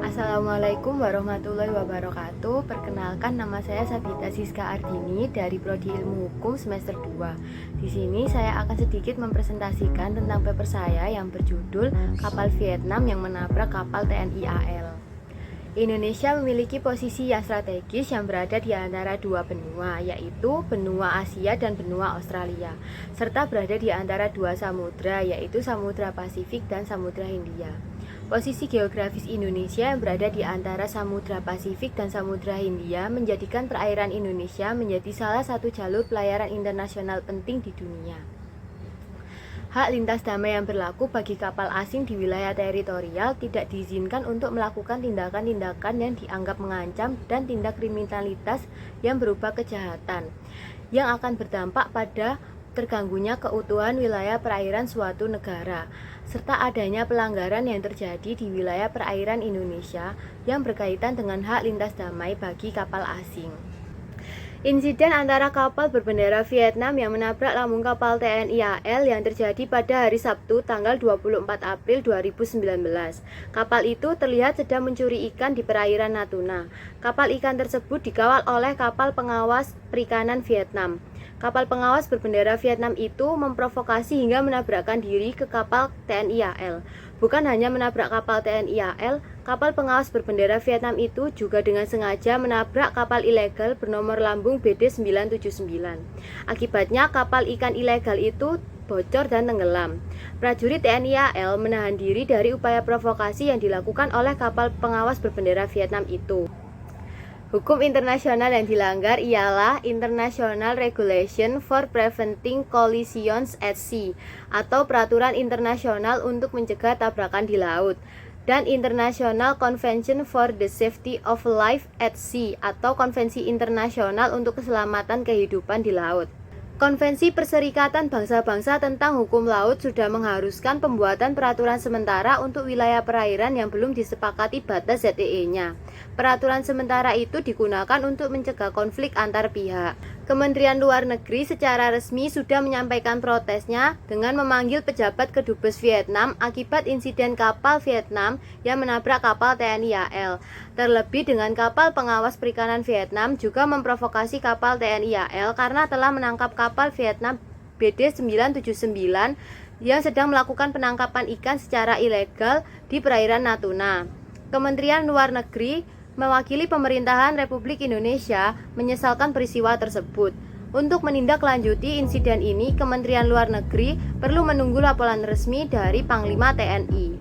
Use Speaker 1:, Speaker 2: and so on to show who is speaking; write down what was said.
Speaker 1: Assalamualaikum warahmatullahi wabarakatuh. Perkenalkan, nama saya Sabita Siska Ardini dari Prodi Ilmu Hukum semester 2. Di sini saya akan sedikit mempresentasikan tentang paper saya yang berjudul Kapal Vietnam yang menabrak kapal TNI AL. Indonesia memiliki posisi yang strategis yang berada di antara dua benua, yaitu benua Asia dan benua Australia, serta berada di antara dua samudra, yaitu Samudra Pasifik dan Samudra Hindia. Posisi geografis Indonesia yang berada di antara Samudra Pasifik dan Samudra Hindia menjadikan perairan Indonesia menjadi salah satu jalur pelayaran internasional penting di dunia. Hak lintas damai yang berlaku bagi kapal asing di wilayah teritorial tidak diizinkan untuk melakukan tindakan-tindakan yang dianggap mengancam dan tindak kriminalitas yang berupa kejahatan, yang akan berdampak pada terganggunya keutuhan wilayah perairan suatu negara, serta adanya pelanggaran yang terjadi di wilayah perairan Indonesia yang berkaitan dengan hak lintas damai bagi kapal asing. Insiden antara kapal berbendera Vietnam yang menabrak lambung kapal TNI AL yang terjadi pada hari Sabtu tanggal 24 April 2019. Kapal itu terlihat sedang mencuri ikan di perairan Natuna. Kapal ikan tersebut dikawal oleh kapal pengawas perikanan Vietnam. Kapal pengawas berbendera Vietnam itu memprovokasi hingga menabrakkan diri ke kapal TNI AL. Bukan hanya menabrak kapal TNI AL, kapal pengawas berbendera Vietnam itu juga dengan sengaja menabrak kapal ilegal bernomor lambung BD979. Akibatnya kapal ikan ilegal itu bocor dan tenggelam. Prajurit TNI AL menahan diri dari upaya provokasi yang dilakukan oleh kapal pengawas berbendera Vietnam itu. Hukum internasional yang dilanggar ialah International Regulation for Preventing Collisions at Sea atau Peraturan Internasional untuk Mencegah Tabrakan di Laut, dan International Convention for the Safety of Life at Sea atau Konvensi Internasional untuk Keselamatan Kehidupan di Laut. Konvensi Perserikatan Bangsa-Bangsa tentang Hukum Laut sudah mengharuskan pembuatan peraturan sementara untuk wilayah perairan yang belum disepakati batas ZEE-nya. Peraturan sementara itu digunakan untuk mencegah konflik antar pihak. Kementerian Luar Negeri secara resmi sudah menyampaikan protesnya dengan memanggil pejabat kedubes Vietnam akibat insiden kapal Vietnam yang menabrak kapal TNI AL. Terlebih dengan kapal pengawas perikanan Vietnam juga memprovokasi kapal TNI AL karena telah menangkap kapal Vietnam BD979 yang sedang melakukan penangkapan ikan secara ilegal di perairan Natuna. Kementerian Luar Negeri mewakili pemerintahan Republik Indonesia menyesalkan peristiwa tersebut. Untuk menindaklanjuti insiden ini, Kementerian Luar Negeri perlu menunggu laporan resmi dari Panglima TNI.